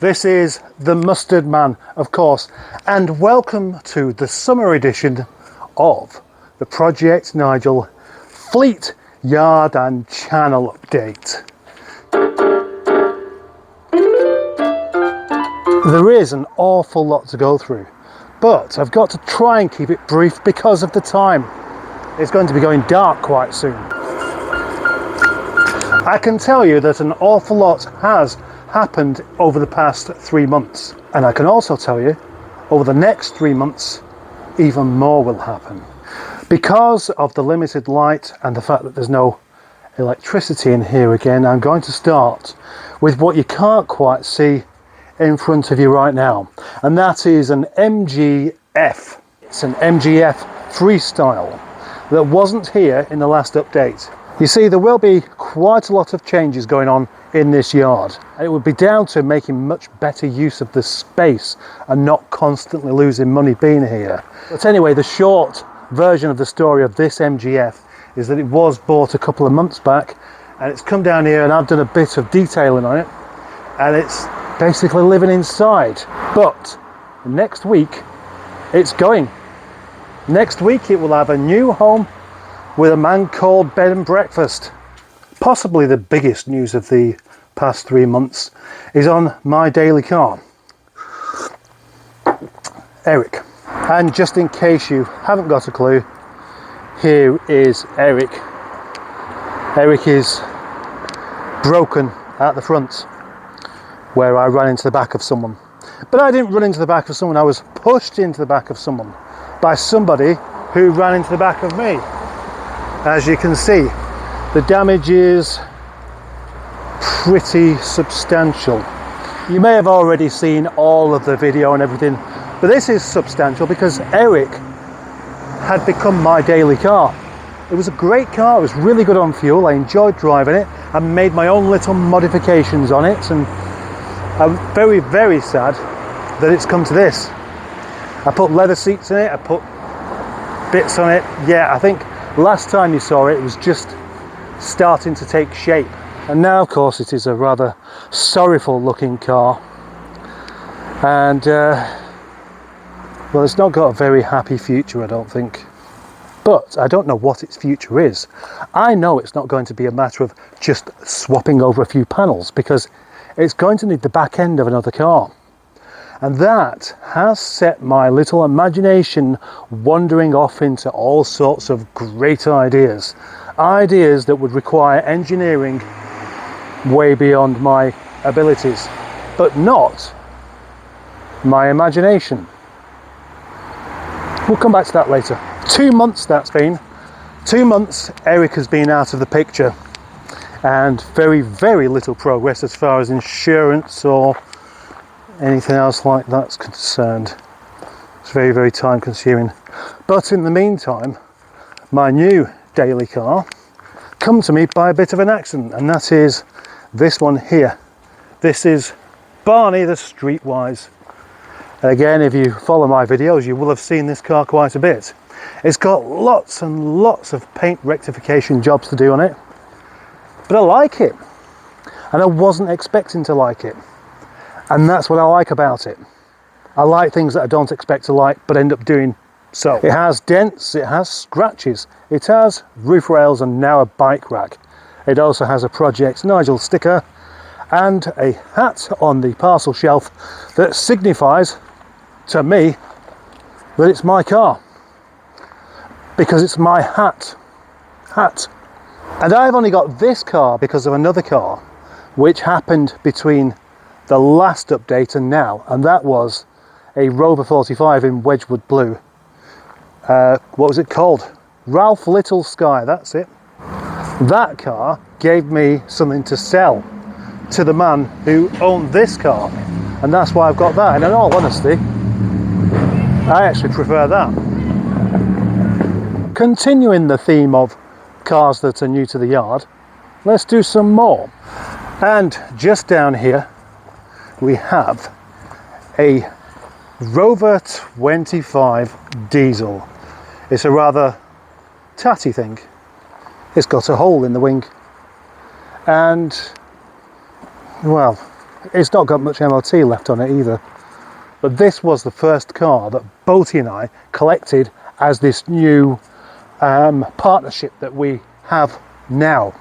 This is the Mustard Man, of course, and welcome to the summer edition of the Project Nigel Fleet Yard and Channel Update. There is an awful lot to go through, but I've got to try and keep it brief because of the time. It's going to be going dark quite soon. I can tell you that an awful lot has happened over the past 3 months, and I can also tell you over the next 3 months even more will happen. Because of the limited light and the fact that there's no electricity in here again, I'm going to start with what you can't quite see in front of you right now, and that is an MGF. It's an MGF Freestyle that wasn't here in the last update. You see, there will be quite a lot of changes going on in this yard. It would be down to making much better use of the space and not constantly losing money being here. But anyway, the short version of the story of this MGF is that it was bought a couple of months back, and it's come down here and I've done a bit of detailing on it, and it's basically living inside. But next week it's going. Next week it will have a new home with a man called Bed and Breakfast. Possibly the biggest news of the past 3 months is on my daily car, Eric. And just in case you haven't got a clue, here is Eric. Eric is broken at the front where I ran into the back of someone. But I didn't run into the back of someone, I was pushed into the back of someone by somebody who ran into the back of me. As you can see, the damage is pretty substantial. You may have already seen all of the video and everything, but this is substantial because Eric had become my daily car. It was a great car, it was really good on fuel, I enjoyed driving it, I made my own little modifications on it, and I'm very, very sad that it's come to this. I put leather seats in it, I put bits on it. Yeah, I think last time you saw it, it was just starting to take shape. And now, of course, it is a rather sorrowful looking car. And, well, it's not got a very happy future, I don't think. But I don't know what its future is. I know it's not going to be a matter of just swapping over a few panels, because it's going to need the back end of another car. And that has set my little imagination wandering off into all sorts of great ideas. Ideas that would require engineering way beyond my abilities, but not my imagination. We'll come back to that later. 2 months that's been. 2 months Eric has been out of the picture, and very, very little progress as far as insurance or anything else like that's concerned. It's very, very time consuming. But in the meantime, my new daily car come to me by a bit of an accident, and that is this one here. This is Barney the Streetwise. And again, if you follow my videos, you will have seen this car quite a bit. It's got lots and lots of paint rectification jobs to do on it, but I like it, and I wasn't expecting to like it. And that's what I like about it. I like things that I don't expect to like, but end up doing so. It has dents, it has scratches, it has roof rails and now a bike rack. It also has a Project Nigel sticker and a hat on the parcel shelf that signifies to me that it's my car, because it's my hat. And I've only got this car because of another car which happened between the last update and now, and that was a Rover 45 in Wedgwood Blue. What was it called? Ralph Little Sky, that's it. That car gave me something to sell to the man who owned this car, and that's why I've got that. And in all honesty, I actually prefer that. Continuing the theme of cars that are new to the yard, let's do some more. And just down here we have a Rover 25 diesel. It's a rather tatty thing. It's got a hole in the wing, and well, It's not got much MOT left on it either. But this was the first car that Boaty and I collected as this new partnership that we have now.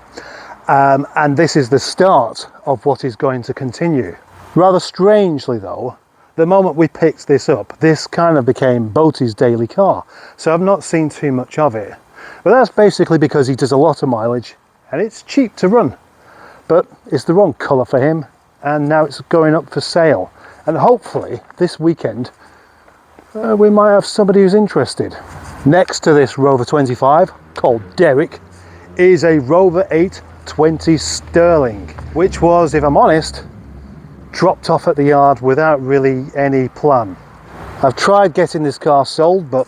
And this is the start of what is going to continue. Rather strangely though, the moment we picked this up, this kind of became Boaty's daily car. So I've not seen too much of it. But that's basically because he does a lot of mileage and it's cheap to run. But it's the wrong colour for him, and now it's going up for sale. And hopefully this weekend we might have somebody who's interested. Next to this Rover 25, called Derek, is a Rover 820 Sterling, which was, if I'm honest, dropped off at the yard without really any plan. I've tried getting this car sold, but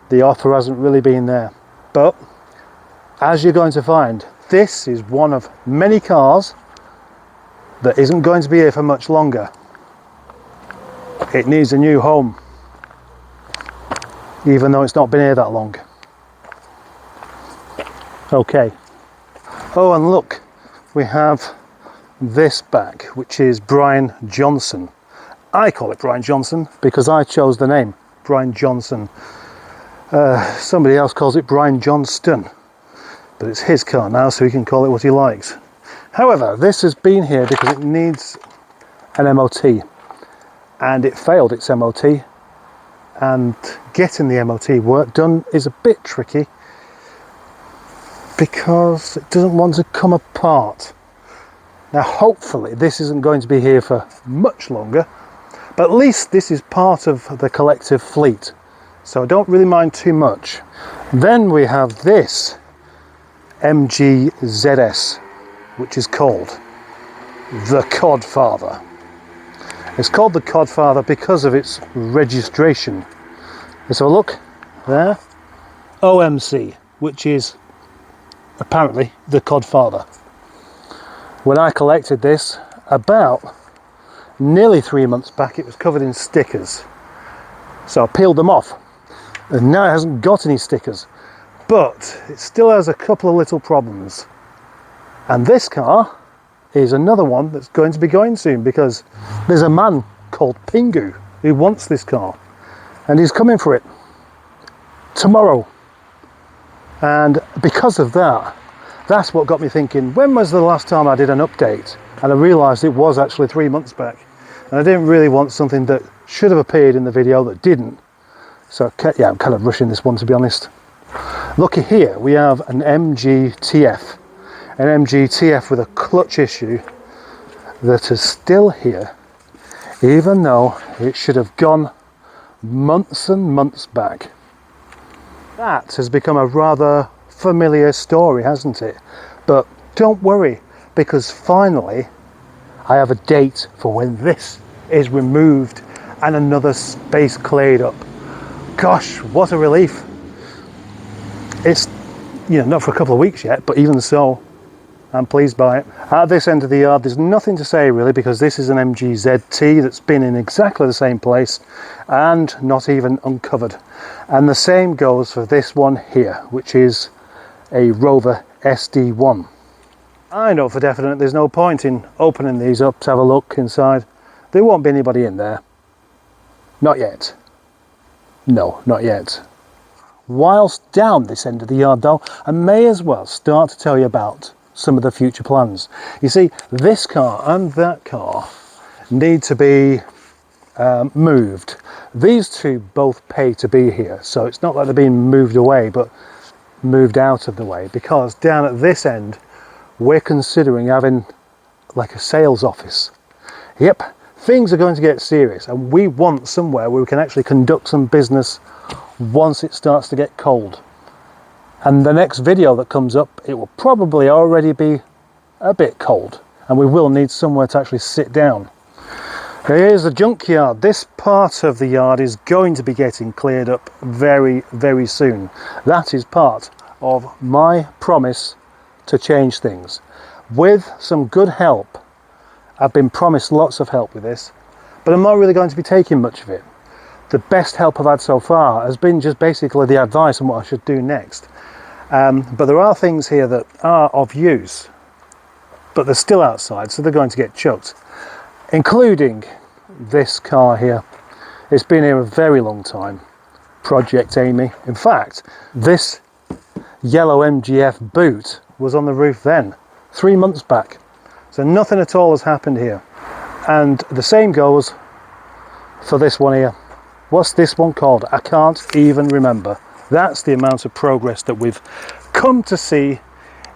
the offer hasn't really been there. But as you're going to find, this is one of many cars that isn't going to be here for much longer. It needs a new home, even though it's not been here that long. Okay. Oh, and look, we have this back, which is Brian Johnson. I call it Brian Johnson because I chose the name, Brian Johnson. Somebody else calls it Brian Johnston, but it's his car now, so he can call it what he likes. However, this has been here because it needs an MOT, and it failed its MOT, and getting the MOT work done is a bit tricky because it doesn't want to come apart. Now hopefully this isn't going to be here for much longer, but at least this is part of the collective fleet, so I don't really mind too much. Then we have this MG ZS, which is called the Codfather. It's called the Codfather because of its registration. Let's have a look there. OMC, which is apparently the Codfather. When I collected this about nearly 3 months back, it was covered in stickers. So I peeled them off, and now it hasn't got any stickers, but it still has a couple of little problems. And this car is another one that's going to be going soon because there's a man called Pingu who wants this car, and he's coming for it tomorrow. And because of that, that's what got me thinking, when was the last time I did an update? And I realised it was actually 3 months back. And I didn't really want something that should have appeared in the video that didn't. So yeah, I'm kind of rushing this one, to be honest. Looky here, we have an MG TF. An MG TF with a clutch issue that is still here, even though it should have gone months and months back. That has become a rather familiar story, hasn't it? But don't worry, because finally I have a date for when this is removed and another space cleared up. Gosh, what a relief. It's, not for a couple of weeks yet, but even so, I'm pleased by it. At this end of the yard, there's nothing to say really, because this is an MG ZT that's been in exactly the same place and not even uncovered. And the same goes for this one here, which is a Rover SD1. I know for definite there's no point in opening these up to have a look inside. There won't be anybody in there. Not yet. No, not yet. Whilst down this end of the yard though, I may as well start to tell you about some of the future plans. You see, this car and that car need to be moved. These two both pay to be here, so it's not like they're being moved away, but moved out of the way, because down at this end we're considering having like a sales office. Yep, things are going to get serious, and we want somewhere where we can actually conduct some business once it starts to get cold. And the next video that comes up, it will probably already be a bit cold, and we will need somewhere to actually sit down. Here's the junkyard. This part of the yard is going to be getting cleared up very, very soon. That is part of my promise to change things. With some good help. I've been promised lots of help with this, but I'm not really going to be taking much of it. The best help I've had so far has been just basically the advice on what I should do next. But there are things here that are of use, but they're still outside, so they're going to get chucked. including this car here. It's been here a very long time. Project Amy. In fact, this yellow MGF boot was on the roof then, 3 months back. So nothing at all has happened here. And the same goes for this one here. What's this one called? I can't even remember. That's the amount of progress that we've come to see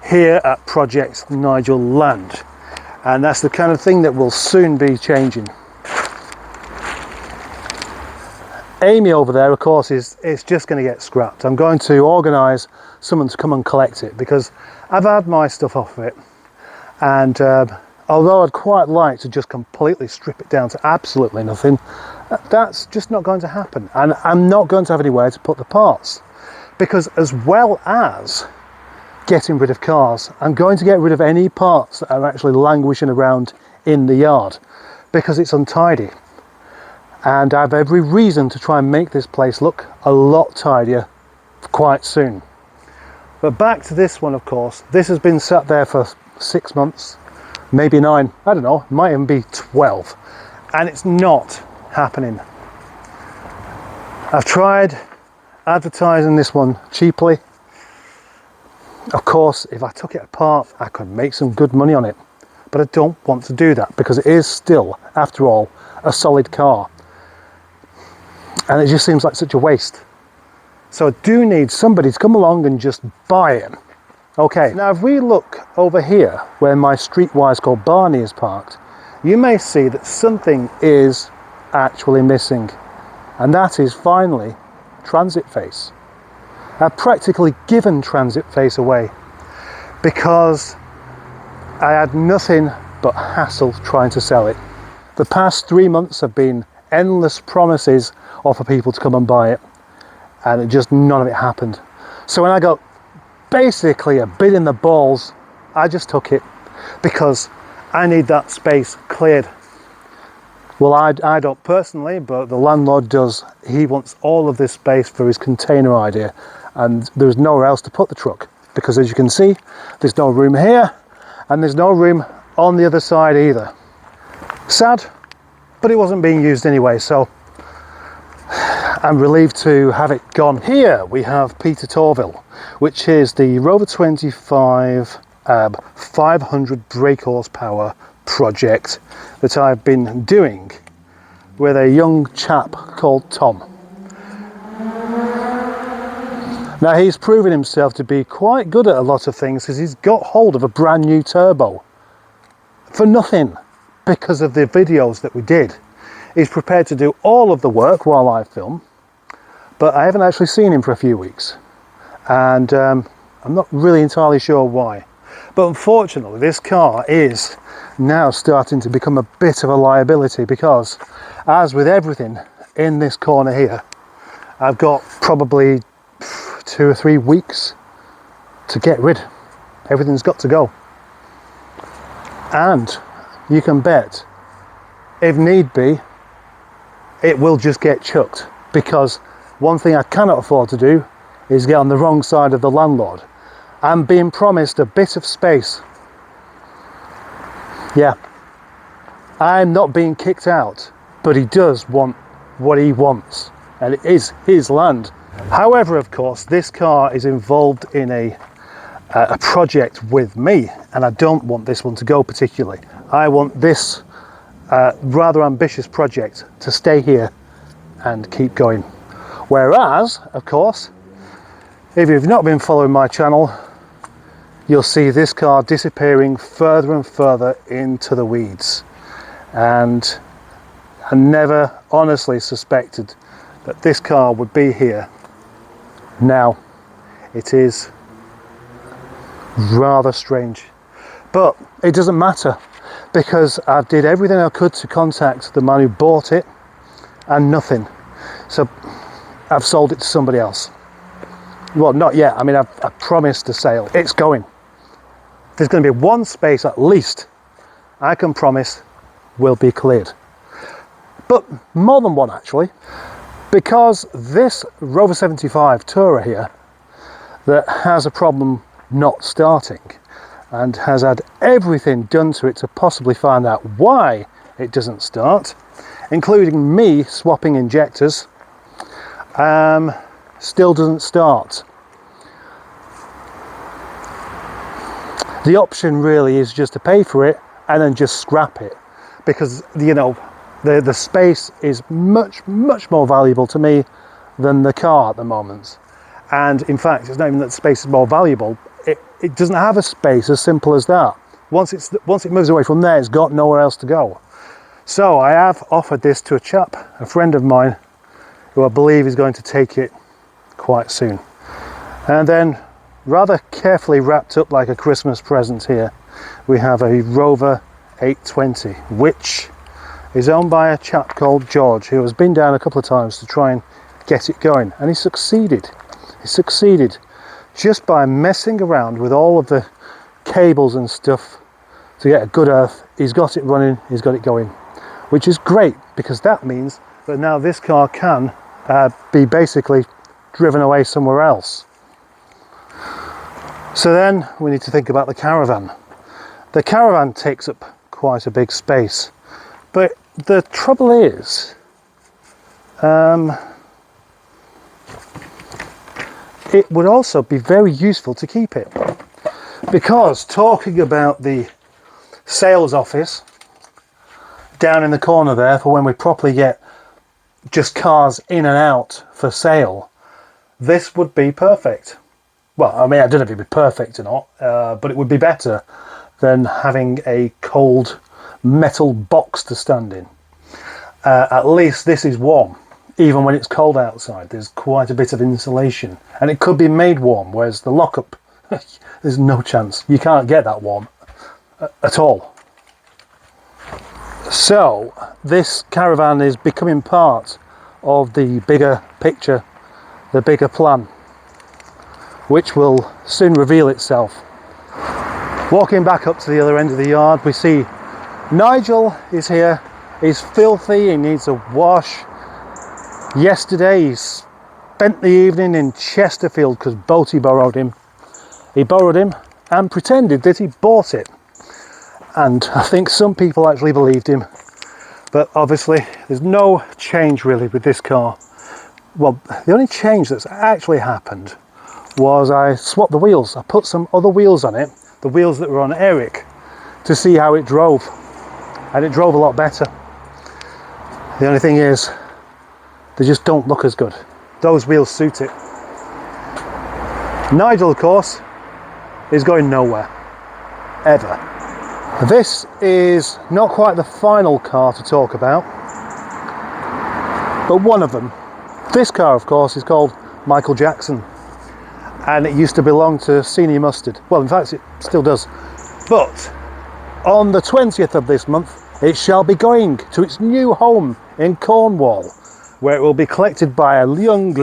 here at Project Nigel Land. And that's the kind of thing that will soon be changing. Amy over there, of course, it's just going to get scrapped. I'm going to organise someone to come and collect it because I've had my stuff off of it. And although I'd quite like to just completely strip it down to absolutely nothing, that's just not going to happen. And I'm not going to have anywhere to put the parts. Because as well as getting rid of cars, I'm going to get rid of any parts that are actually languishing around in the yard because it's untidy. And I have every reason to try and make this place look a lot tidier quite soon. But back to this one, of course. This has been sat there for 6 months, maybe 9, I don't know, might even be 12. And it's not happening. I've tried advertising this one cheaply. Of course, if I took it apart, I could make some good money on it. But I don't want to do that because it is still, after all, a solid car. And it just seems like such a waste. So I do need somebody to come along and just buy it. Okay, now if we look over here where my Streetwise called Barney is parked, you may see that something is actually missing. And that is finally transit face. I've practically given transit face away because I had nothing but hassle trying to sell it. The past 3 months have been endless promises for people to come and buy it, and none of it happened. So when I got basically a bit in the balls, I just took it because I need that space cleared. Well, I don't personally, but the landlord does. He wants all of this space for his container idea, and there's nowhere else to put the truck because, as you can see, there's no room here and there's no room on the other side either. Sad, but it wasn't being used anyway, so I'm relieved to have it gone. Here we have Peter Torville, which is the Rover 25 500 brake horsepower project that I've been doing with a young chap called Tom. Now he's proven himself to be quite good at a lot of things because he's got hold of a brand new turbo for nothing because of the videos that we did. He's prepared to do all of the work while I film, but I haven't actually seen him for a few weeks, and I'm not really entirely sure why. But unfortunately, this car is now starting to become a bit of a liability because, as with everything in this corner here, I've got probably 2 or 3 weeks to get rid. Everything's got to go. And you can bet, if need be, it will just get chucked, because one thing I cannot afford to do is get on the wrong side of the landlord. I'm being promised a bit of space. Yeah, I'm not being kicked out, but he does want what he wants, and it is his land. However, of course, this car is involved in a project with me, and I don't want this one to go particularly. I want this rather ambitious project to stay here and keep going. Whereas, of course, if you've not been following my channel, you'll see this car disappearing further and further into the weeds. And I never honestly suspected that this car would be here. Now, it is rather strange, but it doesn't matter, because I did everything I could to contact the man who bought it and nothing. So I've sold it to somebody else. Well, not yet. I mean, I've promised a sale. It's going. There's going to be one space at least I can promise will be cleared. But more than one, actually, because this Rover 75 Tourer here that has a problem not starting and has had everything done to it to possibly find out why it doesn't start, including me swapping injectors. Still doesn't start. The option really is just to pay for it and then just scrap it, because you know the space is much more valuable to me than the car at the moment. And in fact, it's not even that the space is more valuable, it doesn't have a space, as simple as that. Once it moves away from there, it's got nowhere else to go. So I have offered this to a chap, a friend of mine, who I believe is going to take it quite soon. And then, rather carefully wrapped up like a Christmas present here, we have a Rover 820, which is owned by a chap called George, who has been down a couple of times to try and get it going, and he succeeded. He succeeded just by messing around with all of the cables and stuff to get a good earth. He's got it running, he's got it going, which is great, because that means that now this car can be basically driven away somewhere else. So then we need to think about the caravan. The caravan takes up quite a big space, but the trouble is, it would also be very useful to keep it, because talking about the sales office down in the corner there for when we properly get just cars in and out for sale, this would be perfect. Well, I mean, I don't know if it'd be perfect or not, but it would be better than having a cold metal box to stand in. At least this is warm, even when it's cold outside. There's quite a bit of insulation, and it could be made warm, whereas the lockup, there's no chance. You can't get that warm at all. So this caravan is becoming part of the bigger picture, the bigger plan, which will soon reveal itself. Walking back up to the other end of the yard, we see Nigel is here. He's filthy, he needs a wash. Yesterday he spent the evening in Chesterfield because Boaty borrowed him. He borrowed him and pretended that he bought it. And I think some people actually believed him. But obviously there's no change really with this car. Well, the only change that's actually happened was I swapped the wheels. I put some other wheels on it, the wheels that were on Eric, to see how it drove. And it drove a lot better. The only thing is, they just don't look as good. Those wheels suit it. Nigel, of course, is going nowhere. Ever. This is not quite the final car to talk about, but one of them. This car, of course, is called Michael Jackson, and it used to belong to Senior Mustard. Well, in fact, it still does. But on the 20th of this month, it shall be going to its new home in Cornwall, where it will be collected by a young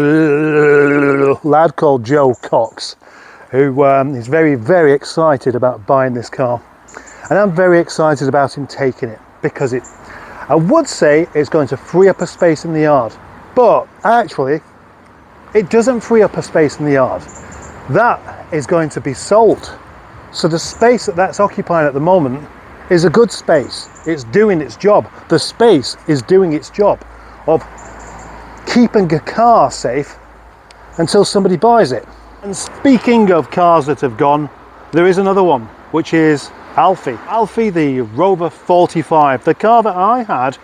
lad called Joe Cox, who is very, very excited about buying this car. And I'm very excited about him taking it, because I would say it's going to free up a space in the yard, but actually it doesn't free up a space in the yard. That is going to be sold. So the space that's occupying at the moment is a good space. It's doing its job. The space is doing its job of keeping a car safe until somebody buys it. And speaking of cars that have gone, there is another one, which is Alfie. Alfie, the Rover 45, the car that I had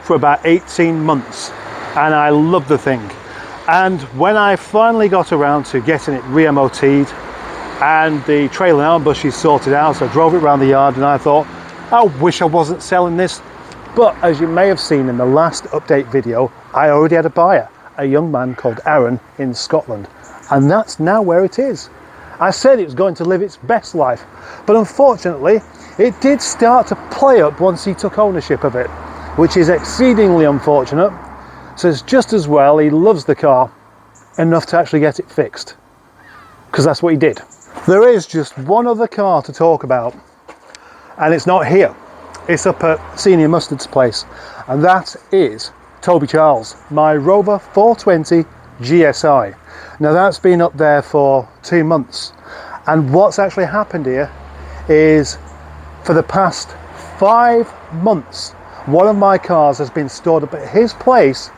for about 18 months, and I loved the thing. And when I finally got around to getting it re-MOT'd and the trailer and arm bushes sorted out, I drove it around the yard and I thought, I wish I wasn't selling this. But as you may have seen in the last update video, I already had a buyer, a young man called Aaron in Scotland, and that's now where it is. I said it was going to live its best life, but unfortunately it did start to play up once he took ownership of it, which is exceedingly unfortunate. So it's just as well he loves the car enough to actually get it fixed, because that's what he did. There is just one other car to talk about, and it's not here. It's up at Senior Mustard's place, and that is Toby Charles, my Rover 420 GSI. Now that's been up there for 2 months, and what's actually happened here is for the past 5 months one of my cars has been stored up at his place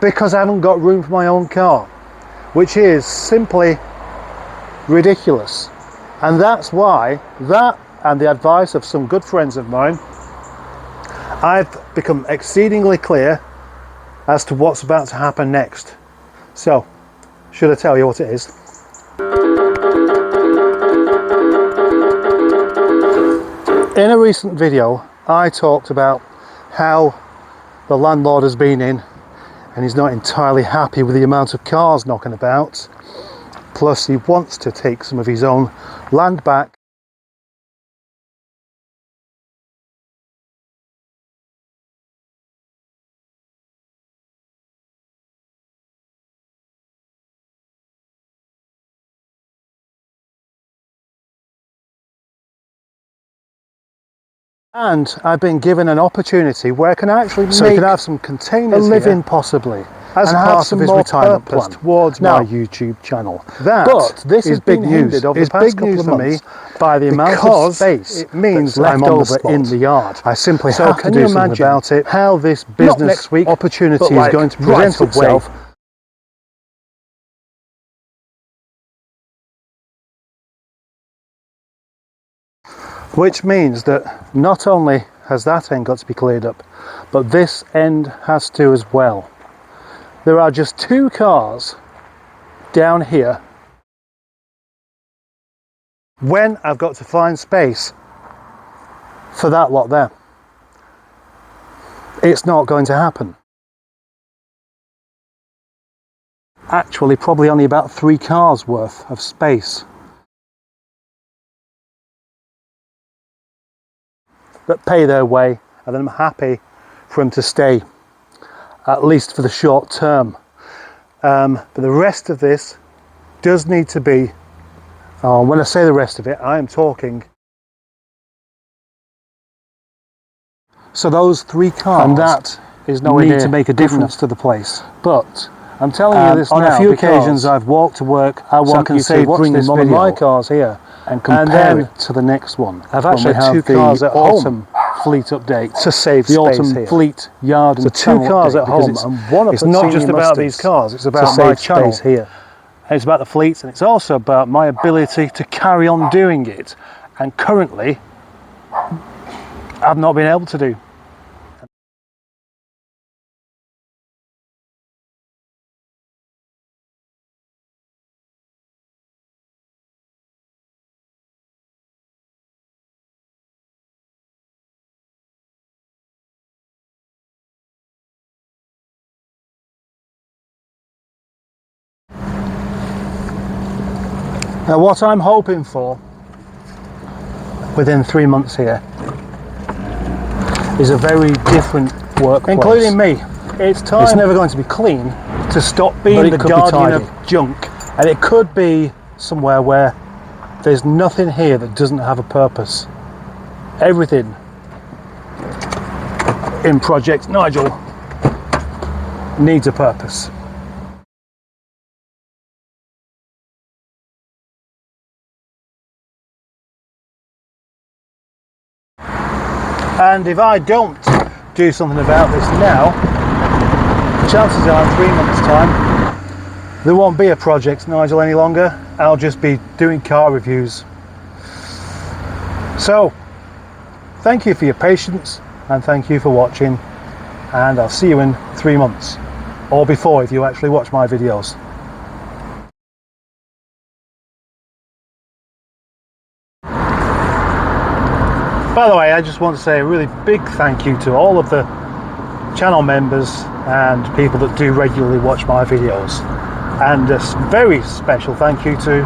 because I haven't got room for my own car, which is simply ridiculous. And that's why, that and the advice of some good friends of mine, I've become exceedingly clear as to what's about to happen next. So, should I tell you what it is? In a recent video, I talked about how the landlord has been in and he's not entirely happy with the amount of cars knocking about. Plus, he wants to take some of his own land back. And I've been given an opportunity where I can actually so you can have some containers, a living possibly, as and part of his retirement plan towards my YouTube channel. But this is big news over the past couple of months by the amount of space it means left over in the yard. I simply have to do something about it. How this business opportunity is going to present itself. Which means that not only has that end got to be cleared up, but this end has to as well. There are just 2 cars down here. When I've got to find space for that lot there, it's not going to happen. Actually, probably only about 3 cars worth of space that pay their way, and I'm happy for them to stay, at least for the short term. But the rest of this does need to be, when I say the rest of it, I am talking. So those 3 cars, and that is nowhere near to make a difference to the place. But I'm telling you this on now, a few occasions I've walked to work, I want you to bring one of my cars here and compare it to the next one. I've actually had 2 cars at home fleet update to save the autumn fleet yard and 2 cars at home, and one of it's not just about these cars, it's about my channel here. It's about the fleets, and it's also about my ability to carry on doing it, and currently I've not been able to do. Now what I'm hoping for within 3 months here is a very different workplace. Including me. It's time. It's never going to be clean to stop being the guardian of junk, and it could be somewhere where there's nothing here that doesn't have a purpose. Everything in Project Nigel needs a purpose. And if I don't do something about this now, chances are in 3 months' time there won't be a Project Nigel any longer. I'll just be doing car reviews. So, thank you for your patience and thank you for watching, and I'll see you in 3 months, or before if you actually watch my videos. By the way, I just want to say a really big thank you to all of the channel members and people that do regularly watch my videos. And a very special thank you to